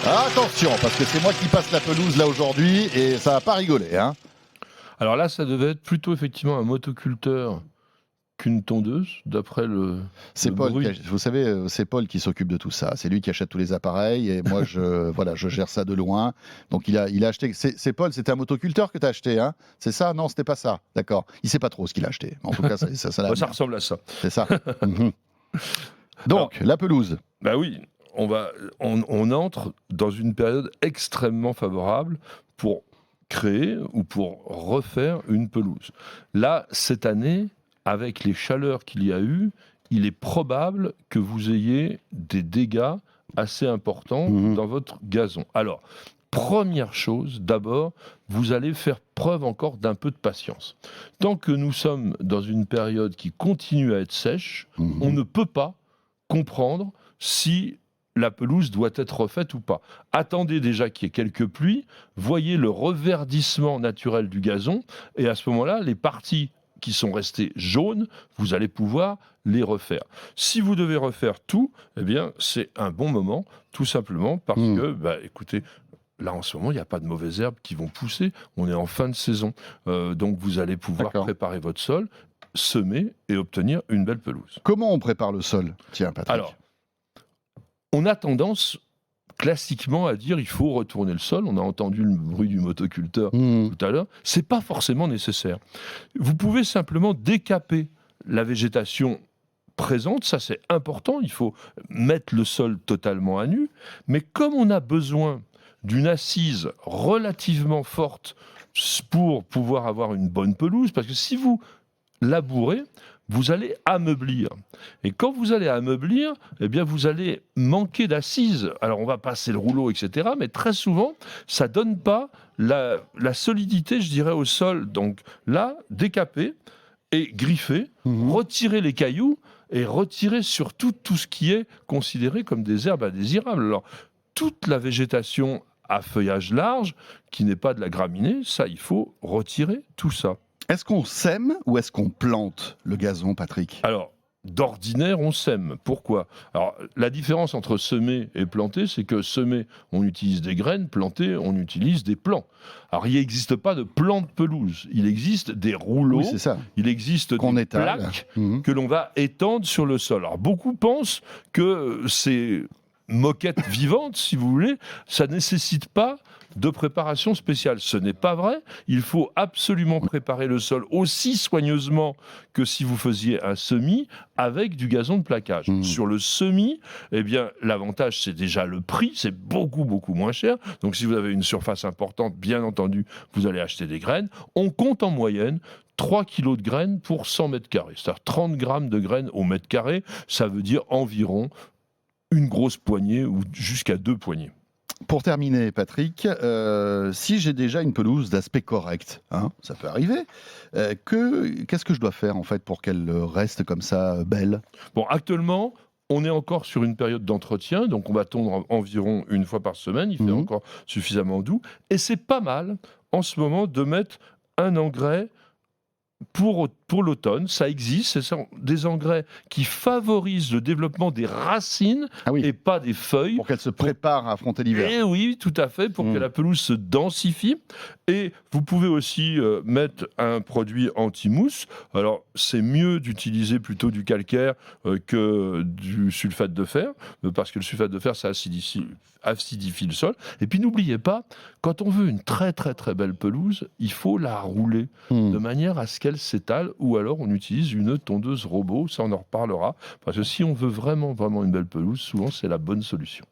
Attention, parce que c'est moi qui passe la pelouse là aujourd'hui et ça va pas rigoler, hein. Alors là, ça devait être plutôt effectivement un motoculteur qu'une tondeuse, d'après le Paul, bruit. vous savez, c'est Paul qui s'occupe de tout ça. C'est lui qui achète tous les appareils et moi, je gère ça de loin. Donc il a acheté. C'est Paul, c'était un motoculteur que tu as acheté, hein. C'est ça? Non, c'était pas ça. D'accord. Il sait pas trop ce qu'il a acheté. En tout cas, Ça ressemble à ça. c'est ça. Mhm. Donc, la pelouse. Bah oui, on entre dans une période extrêmement favorable pour créer ou pour refaire une pelouse. Là, cette année, avec les chaleurs qu'il y a eu, il est probable que vous ayez des dégâts assez importants dans votre gazon. Alors, première chose, d'abord, vous allez faire preuve encore d'un peu de patience. Tant que nous sommes dans une période qui continue à être sèche, on ne peut pas comprendre si la pelouse doit être refaite ou pas. Attendez déjà qu'il y ait quelques pluies, voyez le reverdissement naturel du gazon, et à ce moment-là, les parties qui sont restées jaunes, vous allez pouvoir les refaire. Si vous devez refaire tout, eh bien, c'est un bon moment, tout simplement parce que, écoutez, là, en ce moment, il n'y a pas de mauvaises herbes qui vont pousser. On est en fin de saison. Donc, vous allez pouvoir préparer votre sol, semer et obtenir une belle pelouse. Comment on prépare le sol? Tiens, Patrick. Alors, on a tendance classiquement à dire il faut retourner le sol. On a entendu le bruit du motoculteur tout à l'heure. C'est pas forcément nécessaire. Vous pouvez simplement décaper la végétation présente, ça c'est important. Il faut mettre le sol totalement à nu. Mais comme on a besoin d'une assise relativement forte pour pouvoir avoir une bonne pelouse, parce que si vous labourez, vous allez ameublir. Et quand vous allez ameublir, eh bien vous allez manquer d'assises. Alors on va passer le rouleau, etc. Mais très souvent, ça ne donne pas la solidité, je dirais, au sol. Donc là, décaper et griffer, retirer les cailloux et retirer surtout tout ce qui est considéré comme des herbes indésirables. Alors, toute la végétation à feuillage large, qui n'est pas de la graminée, ça, il faut retirer tout ça. Est-ce qu'on sème ou est-ce qu'on plante le gazon, Patrick? Alors, d'ordinaire, on sème. Pourquoi? Alors, la différence entre semer et planter, c'est que semer, on utilise des graines, planter, on utilise des plants. Alors, il n'existe pas de plants de pelouse. Il existe des rouleaux, c'est ça. Il existe des plaques que l'on va étendre sur le sol. Alors, beaucoup pensent que ces moquettes vivantes, si vous voulez, ça ne nécessite pas de préparation spéciale. Ce n'est pas vrai. Il faut absolument préparer le sol aussi soigneusement que si vous faisiez un semis avec du gazon de plaquage. Sur le semis, eh bien, l'avantage, c'est déjà le prix. C'est beaucoup, beaucoup moins cher. Donc, si vous avez une surface importante, bien entendu, vous allez acheter des graines. On compte en moyenne 3 kilos de graines pour 100 mètres carrés. C'est-à-dire 30 grammes de graines au mètre carré. Ça veut dire environ une grosse poignée ou jusqu'à 2 poignées. Pour terminer, Patrick, si j'ai déjà une pelouse d'aspect correct, hein, ça peut arriver, qu'est-ce que je dois faire en fait pour qu'elle reste comme ça belle? Bon, actuellement, on est encore sur une période d'entretien, donc on va tondre environ une fois par semaine, il fait encore suffisamment doux, et c'est pas mal en ce moment de mettre un engrais pour l'automne. Ça existe, ce sont des engrais qui favorisent le développement des racines et pas des feuilles. Pour qu'elle se prépare à affronter l'hiver. Et oui, tout à fait, pour que la pelouse se densifie. Et vous pouvez aussi mettre un produit anti-mousse. Alors, c'est mieux d'utiliser plutôt du calcaire que du sulfate de fer, parce que le sulfate de fer, ça acidifie le sol. Et puis, n'oubliez pas, quand on veut une très, très, très belle pelouse, il faut la rouler de manière à ce qu'elle s'étale, ou alors on utilise une tondeuse robot, ça on en reparlera, parce que si on veut vraiment, vraiment une belle pelouse, souvent c'est la bonne solution.